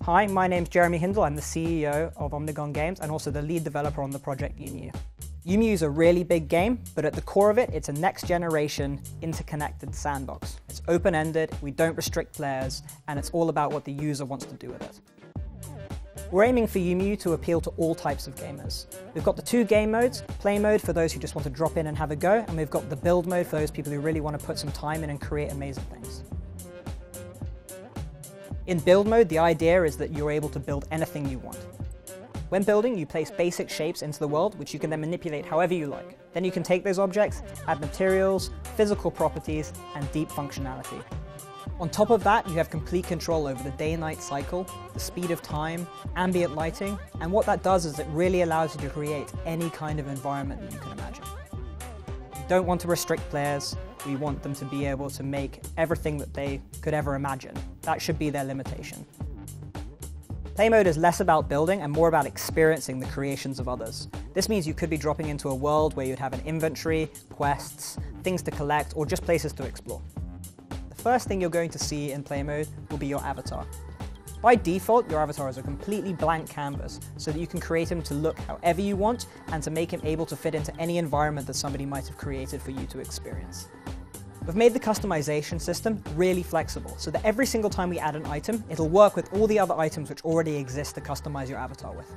Hi, my name's Jeremy Hindle. I'm the CEO of Omnigon Games and also the lead developer on the project UemeU. UemeU is a really big game, but at the core of it, it's a next-generation interconnected sandbox. It's open-ended, we don't restrict players, and it's all about what the user wants to do with it. We're aiming for UemeU to appeal to all types of gamers. We've got the two game modes, play mode for those who just want to drop in and have a go, and we've got the build mode for those people who really want to put some time in and create amazing things. In build mode, the idea is that you're able to build anything you want. When building, you place basic shapes into the world, which you can then manipulate however you like. Then you can take those objects, add materials, physical properties, and deep functionality. On top of that, you have complete control over the day-night cycle, the speed of time, ambient lighting, and what that does is it really allows you to create any kind of environment that you can imagine. We don't want to restrict players. We want them to be able to make everything that they could ever imagine. That should be their limitation. Play mode is less about building and more about experiencing the creations of others. This means you could be dropping into a world where you'd have an inventory, quests, things to collect, or just places to explore. The first thing you're going to see in play mode will be your avatar. By default, your avatar is a completely blank canvas so that you can create him to look however you want and to make him able to fit into any environment that somebody might have created for you to experience. We've made the customization system really flexible so that every single time we add an item, it'll work with all the other items which already exist to customize your avatar with.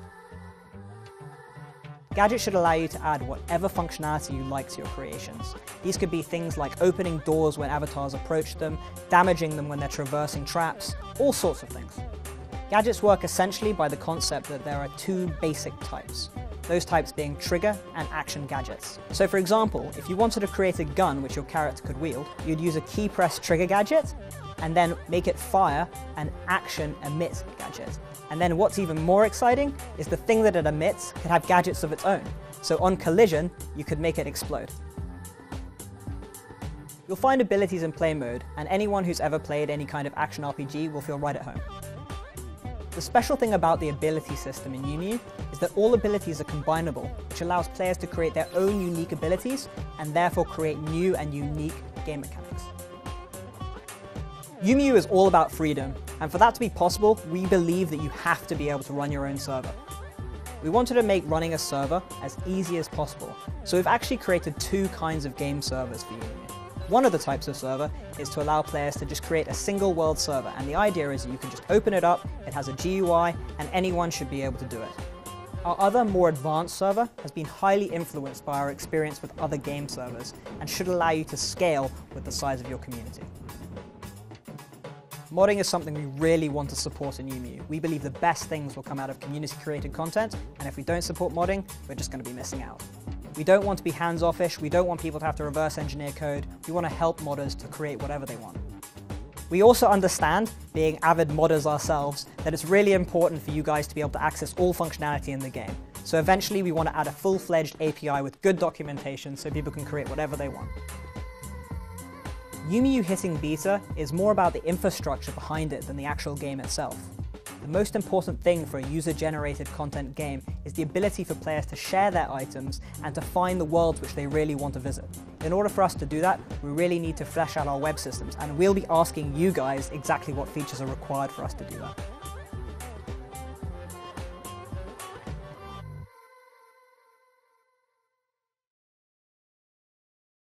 Gadgets should allow you to add whatever functionality you like to your creations. These could be things like opening doors when avatars approach them, damaging them when they're traversing traps, all sorts of things. Gadgets work essentially by the concept that there are two basic types. Those types being trigger and action gadgets. So for example, if you wanted to create a gun which your character could wield, you'd use a key press trigger gadget and then make it fire an action emit gadget. And then what's even more exciting is the thing that it emits could have gadgets of its own. So on collision, you could make it explode. You'll find abilities in play mode, and anyone who's ever played any kind of action RPG will feel right at home. The special thing about the ability system in UemeU is that all abilities are combinable, which allows players to create their own unique abilities and therefore create new and unique game mechanics. UemeU is all about freedom, and for that to be possible, we believe that you have to be able to run your own server. We wanted to make running a server as easy as possible, so we've actually created two kinds of game servers for UemeU. One of the types of server is to allow players to just create a single world server, and the idea is that you can just open it up, it has a GUI, and anyone should be able to do it. Our other, more advanced server has been highly influenced by our experience with other game servers and should allow you to scale with the size of your community. Modding is something we really want to support in UemeU. We believe the best things will come out of community-created content, and if we don't support modding, we're just going to be missing out. We don't want to be hands-offish, we don't want people to have to reverse engineer code, we want to help modders to create whatever they want. We also understand, being avid modders ourselves, that it's really important for you guys to be able to access all functionality in the game. So eventually we want to add a full-fledged API with good documentation so people can create whatever they want. UemeU hitting beta is more about the infrastructure behind it than the actual game itself. The most important thing for a user-generated content game is the ability for players to share their items and to find the worlds which they really want to visit. In order for us to do that, we really need to flesh out our web systems, and we'll be asking you guys exactly what features are required for us to do that.